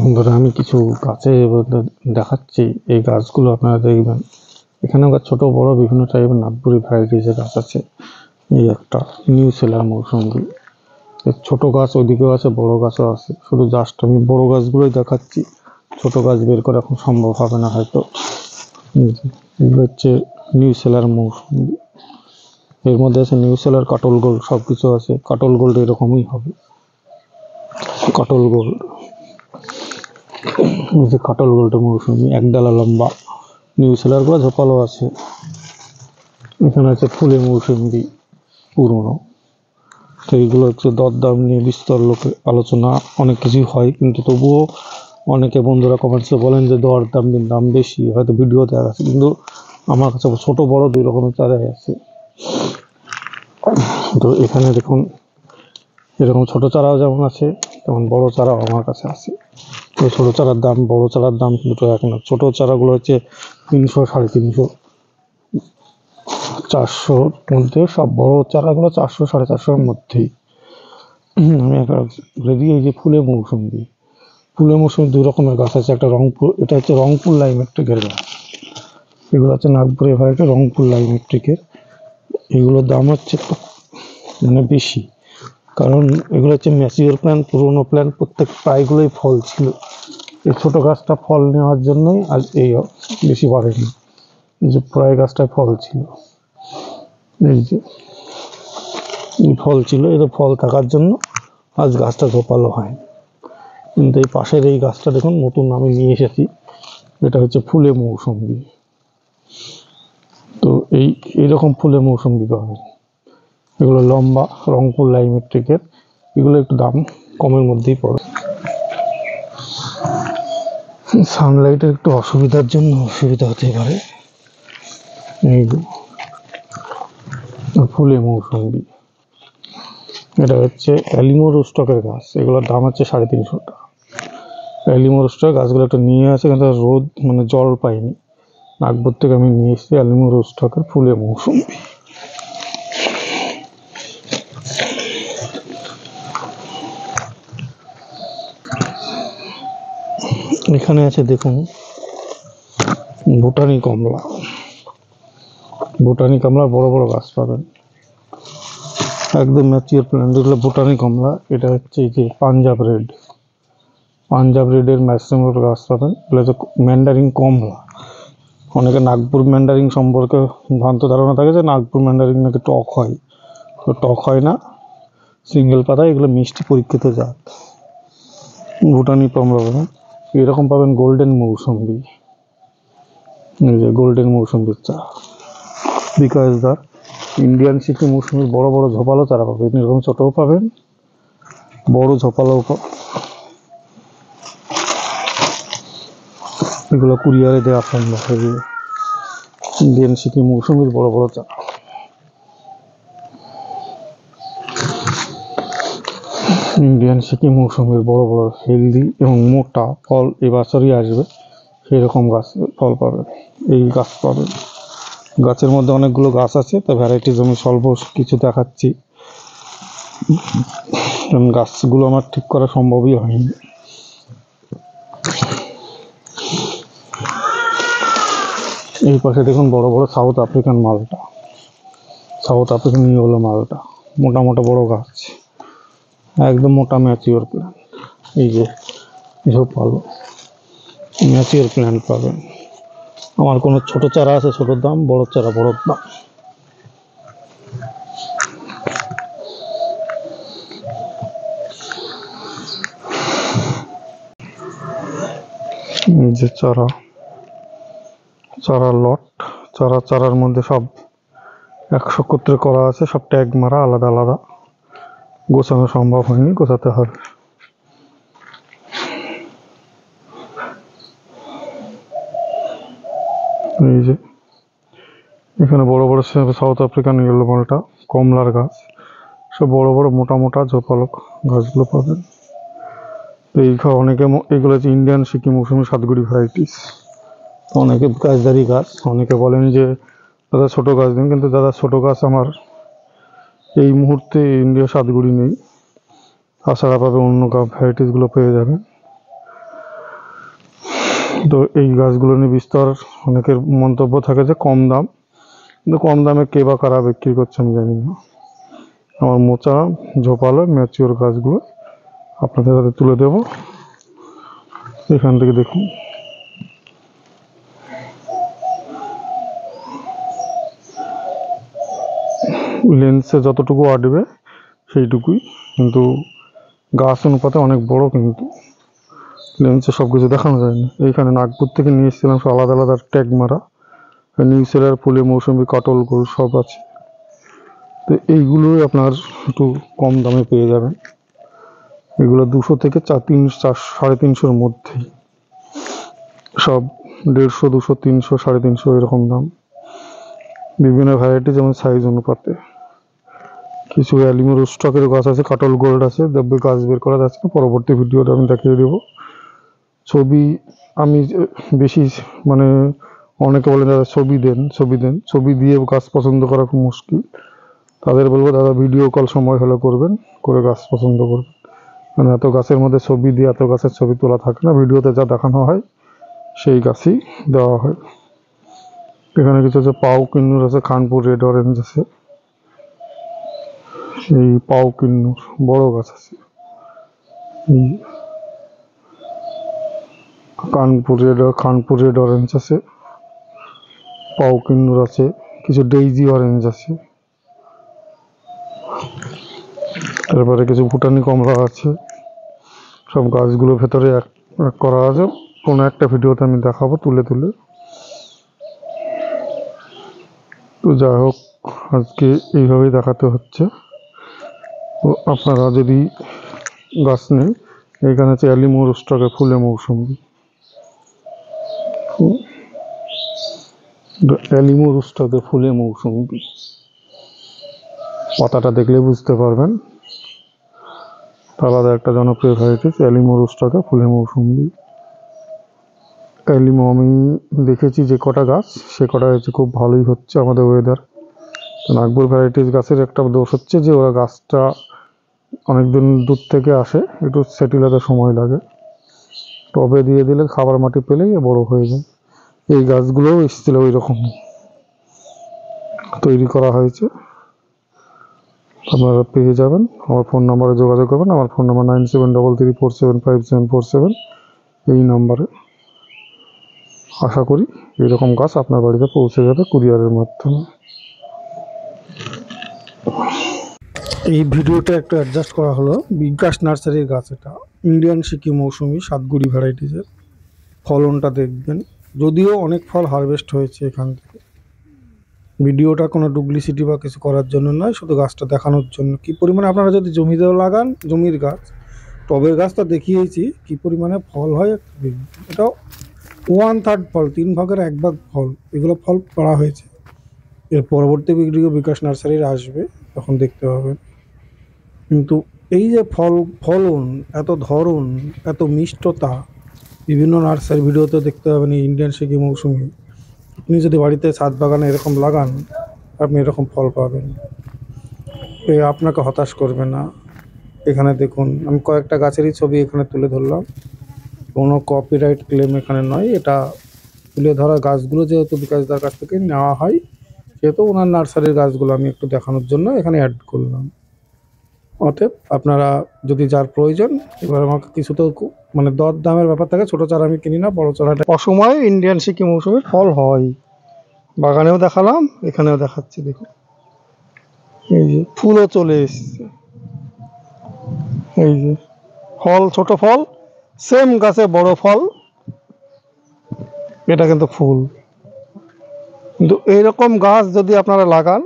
বন্ধুরা, আমি কিছু গাছে দেখাচ্ছি। এই গাছগুলো আপনারা দেখবেন। এখানে ছোট বড় বিভিন্ন টাইপের নাগপুরি ভ্যারাইটিসের গাছ আছে। এই একটা নিউ সেলার মৌসুমী, ছোট গাছ ওইদিকেও আছে, বড় গাছও আছে। শুধু জাস্ট আমি বড় গাছগুলোই দেখাচ্ছি, ছোট গাছ বের করা এখন সম্ভব হবে না হয়তো। এগুলো হচ্ছে নিউ সেলার মৌসুমী। এর মধ্যে আছে নিউ সেলার, কাটল গোল্ড, সবকিছু আছে। কাটল গোল্ড এরকমই হবে, কাটল গোল্ড। যে কাটল গোল্ডের মৌসুমী, একডালা লম্বা। নিউ সেলার গুলো ঝোপালো আছে। এখানে আছে ফুলে মৌসুমী পুরনো। তো এইগুলো হচ্ছে দরদাম নিয়ে বিস্তর লোকের আলোচনা, অনেক কিছুই হয়, কিন্তু তবুও অনেকে বন্ধুরা কমেন্টসে বলেন যে দাম বেশি, হয়তো ভিডিও দেখা গেছে, কিন্তু আমার কাছে ছোট বড় দুই রকমের চারাই আছে। তো এখানে দেখুন, এরকম ছোট চারাও যেমন আছে, তেমন বড় চারাও আমার কাছে আছে। তো ছোট চারার দাম বড় চারার দাম দুটো এক না। ছোট চারাগুলো হচ্ছে 300, 350, 400 মধ্যে। সব বড় চারাগুলো 400, 450-এর মধ্যেই। আমি রেডি। এই যে ফুলে মৌসুমী, দুই রকমের গাছ আছে। একটা রংপুর, এটা হচ্ছে রংপুর লাইমেট্রিকের গাছ। এগুলো হচ্ছে নাগপুরে ভ্যারাইটি, রংপুর লাইমেট্রিকের। এগুলোর দাম হচ্ছে মানে বেশি, কারণ এগুলো হচ্ছে ম্যাচিওর প্ল্যান্ট, পুরোনো প্ল্যান্ট। প্রত্যেক প্রায়গুলোই ফল ছিল। এই ছোট গাছটা ফল নেওয়ার জন্যই আজ এই বেশি বাড়েনি। যে প্রায় গাছটায় ফল ছিল, এই যে ফল ছিল, এটা ফল থাকার জন্য আজ গাছটা ঝোপালো হয়। কিন্তু এই পাশের এই গাছটা দেখুন, নতুন আমি নিয়ে এসেছি। এটা হচ্ছে ফুলে মৌসুমী। তো এইরকম ফুলে মৌসুমী পাবেন। এগুলো লম্বা, রংপুর লাইমেট্রিকের। এগুলো একটু দাম কমের মধ্যেই পড়ে। সানলাইটের একটু অসুবিধার জন্য অসুবিধা হতে পারে। এই ফুলে মৌসুমী, এটা হচ্ছে অ্যালিমো রুস্টকের গাছ। এগুলোর দাম হচ্ছে 350 টাকা। অ্যালিমো রুস্টক গাছগুলো একটা নিয়ে আসে, কিন্তু রোদ মানে জল পাইনি। নাগপুর থেকে আমি নিয়ে এসেছি অ্যালিমো রুস্টকের ফুলে মৌসুমী। এখানে আছে দেখুন ভুটানি কমলা। ভুটানি কমলার বড় বড় গাছ পাবেন, একদম ম্যাচিওর প্ল্যান্ট। এগুলো ভুটানি কমলা। এটা হচ্ছে যে পাঞ্জাব রেডের ম্যাক্সিমাম গাছ পাবেন। এগুলো হচ্ছে ম্যান্ডারিন কমলা। অনেকে নাগপুর ম্যান্ডারিন সম্পর্কে ভ্রান্ত ধারণা থাকে যে নাগপুর ম্যান্ডারিন নাকি টক হয়। তো টক হয় না, সিঙ্গেল পাতা। এগুলো মিষ্টি পরীক্ষিত জাত। ভুটানি কমলা পাবেন। এরকম পাবেন গোল্ডেন মৌসুমী। এই যে গোল্ডেন মৌসুমীর চা, বিকাশ দার। ইন্ডিয়ান সিটি মৌসুমীর বড় বড় ঝোপালো চারা পাবেন। এরকম ছোটও পাবেন, বড় ঝোপালোও পাবেন। এগুলো কুরিয়ারে দেওয়া সম্ভব। ইন্ডিয়ান সিটি মৌসুমীর বড় বড় চারা। ইন্ডিয়ান সিটি মৌসুমীর বড় বড় হেলদি এবং মোটা ফল এবছরই আসবে, সেই রকম গাছ ফল পাবেন। এই গাছ পাবেন। গাছের মধ্যে অনেকগুলো গাছ আছে, তো ভ্যারাইটিস আমি স্বল্প কিছু দেখাচ্ছি, কারণ গাছগুলো আমার ঠিক করা সম্ভবই হয়নি। এই পাশে দেখুন বড় বড় সাউথ আফ্রিকান মালটা, সাউথ আফ্রিকান ইয়েলো মালটা। মোটা মোটা বড় গাছ, একদম মোটা ম্যাচিওর প্ল্যান্ট। এই যে ঝোপালো ম্যাচিওর প্ল্যান্ট পাবেন। আমার কোনো ছোট চারা আছে ছোটোর দাম, বড় চারা বড়র দাম। যে চারা লট, চারার মধ্যে সব 100 একত্রে করা আছে, সব ট্যাগ মারা, আলাদা আলাদা। গোছানো সম্ভব হয়নি, গোছাতে হবে। এই যে এখানে বড় বড় সাউথ আফ্রিকান ইয়েলো মালটা কমলার গাছ, সব বড় বড় মোটা মোটা ঝোপালো গাছগুলো পাবেন। এই অনেকে এগুলো হচ্ছে ইন্ডিয়ান সিকিম মৌসুমী সাতগুড়ি ভ্যারাইটিস। অনেকে গাছদারি গাছ, অনেকে বলেন যে দাদা ছোট গাছ দিন, কিন্তু দাদা ছোট গাছ আমার এই মুহূর্তে ইন্ডিয়া সাতগুড়ি নেই। তাছাড়া পাবে অন্য ভ্যারাইটিসগুলো পেয়ে যাবেন। তো এই গাছগুলো নিয়ে বিস্তর অনেকের মন্তব্য থাকে যে কম দাম, কিন্তু কম দামে কে বা কারা বিক্রি করছে আমি জানি না। আমার মোচা ঝোপালো ম্যাচিওর গাছগুলো আপনাদের হাতে তুলে দেব। এখান থেকে দেখুন, লেন্সে যতটুকু আটবে সেইটুকুই, কিন্তু গাছ অনুপাতে অনেক বড়, কিন্তু লেন্সে সব কিছু দেখানো যায় না। এইখানে নাগপুর থেকে নিয়ে এসেছিলাম সব আলাদা আলাদা ট্যাগ মারা, নিউসেলার, ফুলে মৌসুমি, কাটল গোল সব আছে। তো এইগুলোই আপনার একটু কম দামে পেয়ে যাবেন। এগুলো 200 থেকে 400 350 মধ্যেই, সব 150, 200, 300, 350 এরকম দাম। বিভিন্ন ভ্যারাইটি, যেমন সাইজ অনুপাতে। কিছু অ্যালিমোর স্টকের গাছ আছে, কাটল গোল্ড আছে, দেখবে গাছ বের করা যাচ্ছে না, পরবর্তী ভিডিওটা আমি দেখিয়ে দেবো। ছবি আমি বেশি মানে অনেকে বলে দাদা ছবি দেন, ছবি দিয়ে গাছ পছন্দ করা খুব মুশকিল। তাদের বলবো দাদা ভিডিও কল সময় হলে করবেন, করে গাছ পছন্দ করবেন। মানে এত গাছের মধ্যে ছবি দিয়ে এত গাছের ছবি তোলা থাকে না, ভিডিওতে যা দেখানো হয় সেই গাছই দেওয়া হয়। এখানে কিছু আছে পাও কিন্নুর আছে, খানপুর রেড অরেঞ্জ আছে। এই পাও কিন্নুর বড় গাছ আছে, এই খানপুর রেড অরেঞ্জ আছে, পাও কিন্নুর আছে, কিছু ডেইজি অরেঞ্জ আছে, তারপরে কিছু ভুটানি কমলা আছে। সব গাছগুলো ভেতরে এক এক করা আছে, কোনো একটা ভিডিওতে আমি দেখাবো তুলে তুলে। তো যাই হোক, আজকে এইভাবেই দেখাতে হচ্ছে। তো আপনারা যদি গাছ নেই, এখানে আছে অ্যালিমোর স্টকে ফুলে মৌসুমি, অ্যালিমোর স্টকে ফুলে মৌসুমি, পাতাটা দেখলে বুঝতে পারবেন। আলাদা একটা জনপ্রিয় ভ্যারাইটি অ্যালিমোর স্টকে ফুলে মৌসুমি। অ্যালিমো আমি দেখেছি যে কটা গাছ, সে কটা হচ্ছে খুব ভালোই হচ্ছে আমাদের ওয়েদার। নাগপুর ভ্যারাইটিস গাছের একটা দোষ হচ্ছে যে ওরা গাছটা অনেকদিন দূর থেকে আসে, একটু সেটেল হতে সময় লাগে। টবে দিয়ে দিলে খাবার মাটি পেলেই বড় হয়ে যায়। এই গাছগুলোও এসেছিল ওই রকম তৈরি করা হয়েছে, আপনারা পেয়ে যাবেন। আমার ফোন নাম্বারে যোগাযোগ করবেন, আমার ফোন নাম্বার 9733475747, এই নাম্বারে। আশা করি এরকম গাছ আপনার বাড়িতে পৌঁছে যাবে কুরিয়ারের মাধ্যমে। এই ভিডিওটা একটু অ্যাডজাস্ট করা হলো বিকাশ নার্সারির গাছ, এটা ইন্ডিয়ান সিকি মৌসুমি 7 গুড়ি ভ্যারাইটিসের। ফলনটা দেখবেন, যদিও অনেক ফল হারভেস্ট হয়েছে এখান থেকে। ভিডিওটা কোনো ডুপ্লিসিটি বা কিছু করার জন্য নয়, শুধু গাছটা দেখানোর জন্য। কী পরিমাণে আপনারা যদি জমিতেও লাগান, জমির গাছ, টবের গাছটা দেখিয়েছি কী পরিমাণে ফল হয় একটু দেখবেন। এটাও 1/3 ফল, 3 ভাগের 1 ভাগ ফল, এগুলো ফল পড়া হয়েছে। এর পরবর্তী ভিডিও বিকাশ নার্সারির আসবে, তখন দেখতে পাবেন। কিন্তু এই যে ফলন, এত ধরন, এত মিষ্টতা, বিভিন্ন নার্সারি ভিডিওতে দেখতে পাবেন। এই ইন্ডিয়ান সিকি মৌসুমি আপনি যদি বাড়িতে ছাদ বাগানে এরকম লাগান, আপনি এরকম ফল পাবেন, এ আপনাকে হতাশ করবে না। এখানে দেখুন, আমি কয়েকটা গাছেরই ছবি এখানে তুলে ধরলাম, কোনো কপিরাইট ক্লেম এখানে নয়। এটা তুলে ধরা গাছগুলো যেহেতু বিকাশদার কাছ থেকে নেওয়া হয়, সেহেতু ওনার নার্সারির গাছগুলো আমি একটু দেখানোর জন্য এখানে অ্যাড করলাম। অতএব আপনারা যদি যার প্রয়োজন, এবার আমাকে কিছু তো মানে দর দামের ব্যাপার থাকে, ছোটো চারা আমি কিনি না, বড় চারাটা। অসময়ে ইন্ডিয়ান সিকি মৌসুমির ফল হয়, বাগানেও দেখালাম, এখানেও দেখাচ্ছি। দেখুন এই যে ফুলও চলে এসছে, এই যে ফল, ছোট ফল, সেম গাছে বড় ফল, এটা কিন্তু ফুল। কিন্তু এইরকম গাছ যদি আপনারা লাগান,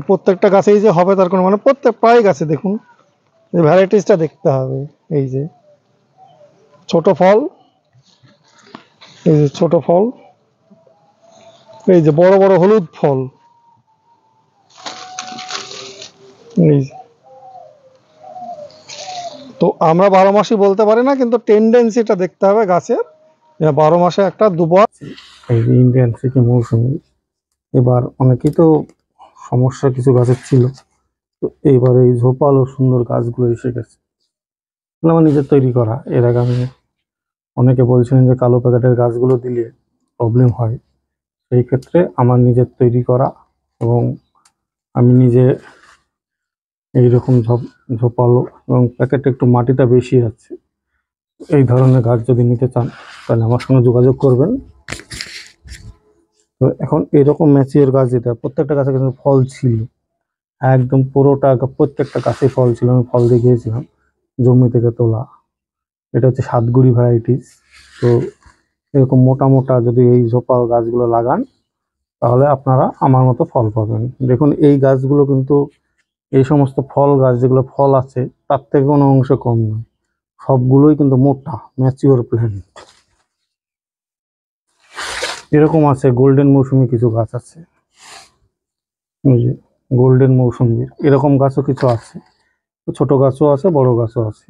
প্রত্যেকটা গাছেই যে হবে তার কোনো মানে, প্রায় গাছে দেখুন এই ভ্যারাইটিসটা দেখতে হবে। এই যে ছোট ফল, এই যে ছোট ফল, এই যে বড় বড় হলুদ ফল, এই যে। তো আমরা 12 মাসই বলতে পারি না, কিন্তু টেন্ডেন্সিটা দেখতে হবে গাছের, 12 মাসে একটা দুবার। এই যে ইন্ডিয়ান সিকি মৌসুমি, এবার অনেকেই তো সমস্যা কিছু গাছের ছিল, তো এইবার এই ঝোপালো সুন্দর গাছগুলো এসে গেছে, আমার নিজের তৈরি করা। এর আগে আমি অনেকে বলছিলেন যে কালো প্যাকেটের গাছগুলো দিলে প্রবলেম হয়, সেই ক্ষেত্রে আমার নিজের তৈরি করা এবং আমি নিজে এইরকম ঝোপালো এবং প্যাকেটে একটু মাটিটা বেশি আছে এই ধরনের গাছ যদি নিতে চান তাহলে আমার সঙ্গে যোগাযোগ করবেন। তো এখন এরকম ম্যাচিওর গাছ যেটা প্রত্যেকটা গাছে কিন্তু ফল ছিল, একদম পুরোটা প্রত্যেকটা গাছে ফল ছিল, আমি ফল দেখিয়েছিলাম জমি থেকে তোলা। এটা হচ্ছে সাতগুড়ি ভ্যারাইটিস। তো এরকম মোটা মোটা যদি এই ঝোপা গাছগুলো লাগান তাহলে আপনারা আমার মতো ফল পাবেন। দেখুন এই গাছগুলো কিন্তু এই সমস্ত ফল গাছ যেগুলো ফল আছে তার থেকে কোনো অংশ কম নয়, সবগুলোই কিন্তু মোটা ম্যাচিওর প্ল্যান্ট। এরকম আছে গোল্ডেন মৌসুমি কিছু গাছ আছে, গোল্ডেন মৌসুমি এরকম গাছও কিছু আছে, ছোট গাছও আছে বড় গাছও আছে।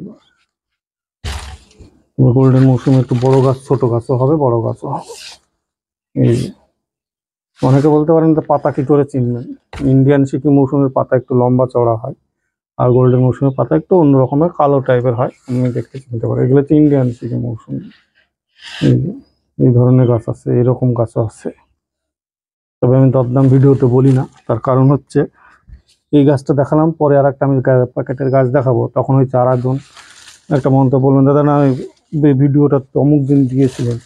গোল্ডেন মৌসুমি একটু বড় গাছ, ছোট গাছও হবে বড় গাছও হবে। এই অনেকে বলতে পারেন তো পাতা কি করে চিনবেন, ইন্ডিয়ান সিকিম মৌসুমের পাতা একটু লম্বা চওড়া হয় আর গোল্ডেন মৌসুমের পাতা একটু অন্য রকমের কালো টাইপের হয়, আমি দেখতে চিনতে পারি এগুলো হচ্ছে ইন্ডিয়ান সিকিম মৌসুমি। এই ধরনের গাছ আছে, এরকম গাছও আছে, তবে আমি দরদাম ভিডিওতে বলি না। তার কারণ হচ্ছে এই গাছটা দেখালাম, পরে আর একটা আমি প্যাকেটের গাছ দেখাবো, তখন ওই আর একজন একটা মন্তব্য বলবেন দাদা না ভিডিওটা অমুক দিন দিয়েছিলেন,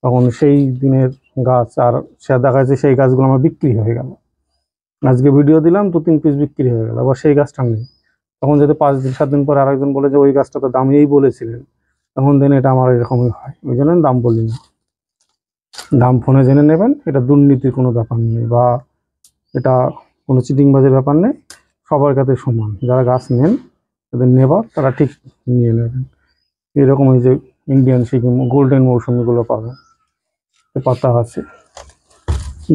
তখন সেই দিনের গাছ আর সে দেখা যাচ্ছে সেই গাছগুলো আমার বিক্রি হয়ে গেল। আজকে ভিডিও দিলাম 2-3 পিস বিক্রি হয়ে গেল, আবার সেই গাছটা নেই। তখন যদি 5-7 দিন পরে আরেকজন বলে যে ওই গাছটা তো দাম এই বলেছিলেন, তখন দিন এটা আমার এরকমই হয়, ওই জন্য দাম বলি না। দাম ফোনে জেনে নেবেন, এটা দুর্নীতির কোনো ব্যাপার নেই বা এটা কোনো চিটিংবাজের ব্যাপার নেই, সবার কাছে সমান। যারা গাছ নেন তাদের নেবার তারা ঠিক নিয়ে নেবেন। এরকম এই যে ইন্ডিয়ান সিকিম গোল্ডেন মৌসুমিগুলো পাবেন, পাতা আছে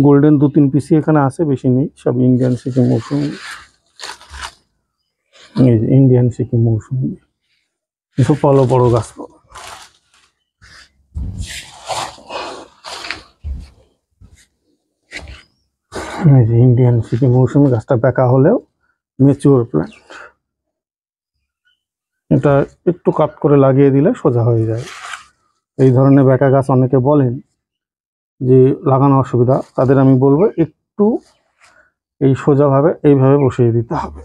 গোল্ডেন 2-3 পিসি এখানে আছে, বেশি নেই, সব ইন্ডিয়ান সিকিম মৌসুমি। এই যে ইন্ডিয়ান সিকিম মৌসুমি এসব ভালো বড় গাছ পাবো। এই যে ইন্ডিয়ান সিকিম মৌসুমি গাছটা বেঁকা হলেও ম্যাচিওর প্ল্যান্ট, এটা একটু কাট করে লাগিয়ে দিলে সোজা হয়ে যায়। এই ধরনের বেঁকা গাছ অনেকে বলেন যে লাগানো অসুবিধা, তাদের আমি বলবো একটু এই সোজাভাবে এইভাবে বসিয়ে দিতে হবে,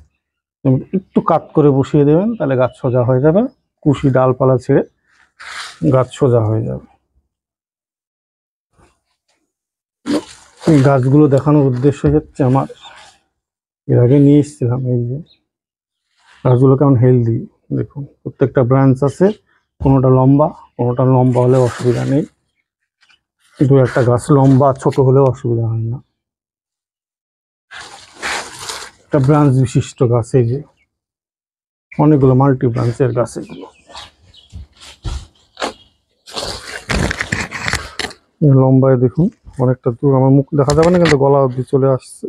একটু কাট করে বসিয়ে দেবেন তাহলে গাছ সোজা হয়ে যাবে, কুশি ডালপালা ছেড়ে গাছ সোজা হয়ে যাবে। এই গাছগুলো দেখানোর উদ্দেশ্য হচ্ছে আমার, এর আগে নিয়ে এসেছিলাম, এই যে গাছগুলো কেমন হেলদি, দেখুন প্রত্যেকটা ব্রাঞ্চ আছে, কোনোটা লম্বা হলে অসুবিধা নেই, কিন্তু একটা গাছ লম্বা ছোট হলেও অসুবিধা হয় না। একটা ব্রাঞ্চ বিশিষ্ট গাছ, এই যে অনেকগুলো মাল্টি ব্রাঞ্চের গাছ এগুলো, লম্বায় দেখুন অনেকটা দূর, আমার মুখ দেখা যাবে না কিন্তু গলা অবধি চলে আসছে।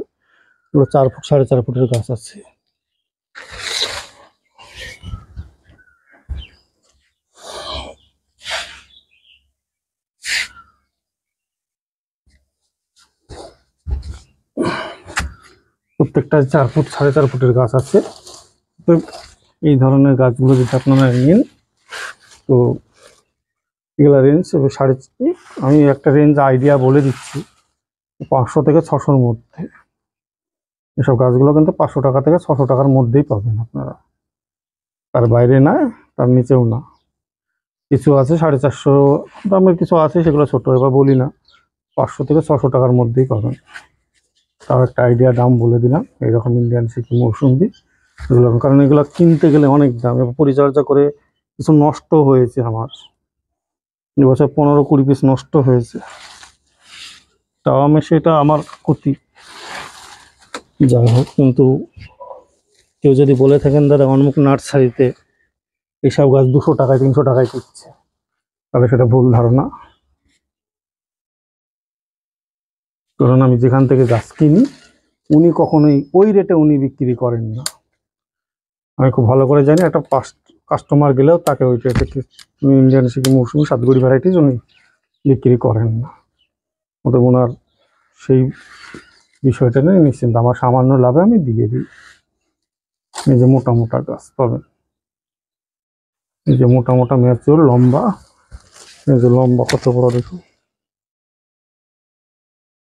এগুলো 4 ফুট 4.5 ফুটের গাছ আছে। প্রত্যেকটা 4 ফুট 4.5 ফুটের গাছ আছে। তো এই ধরনের গাছগুলো যদি আপনারা নিন তো এগুলা রেঞ্জ আমি একটা রেঞ্জ আইডিয়া বলে দিচ্ছি, 500 থেকে 600-র মধ্যে। এসব গাছগুলো কিন্তু 500 টাকা থেকে 600 টাকার মধ্যেই পাবেন আপনারা, তার বাইরে না, তার নিচেও না। কিছু আছে 450 দামের, কিছু আছে সেগুলো ছোট, এবার বলি না, 500 থেকে 600 টাকার মধ্যেই পাবেন। তার একটা আইডিয়া দাম বলে দিলাম। এইরকম ইন্ডিয়ান সিকিম মৌসুমি এগুলো, কারণ এগুলো কিনতে গেলে অনেক দাম, এবার পরিচর্যা করে কিছু নষ্ট হয়েছে আমার, এবছর 15-20 পিস নষ্ট হয়েছে, তাও আমি সেটা আমার ক্ষতি, যাই হোক। কিন্তু কেউ যদি বলে থাকেন দাদা অন্মুখ নার্সারিতে এইসব গাছ 200 টাকায় 300 টাকায় কিনছে, তাহলে সেটা ভুল ধারণা। কারণ আমি যেখান থেকে গাছ কিনি উনি কখনোই ওই রেটে উনি বিক্রি করেন না, আমি খুব ভালো করে জানি। একটা কাস্টমার গেলেও তাকে ওই রেটে ইন্ডিয়ান সিকিম মৌসুমি সাতগুড়ি ভ্যারাইটিস উনি বিক্রি করেন না, ওদের ওনার সেই বিষয়টা নিয়ে নিশ্চিন্ত, আমার সামান্য লাভে আমি দিয়ে দিই। এই যে মোটা মোটা গাছ পাবেন, এই যে মোটা মোটা ম্যাচিওর লম্বা এই যে লম্বা কত বড় দেখো।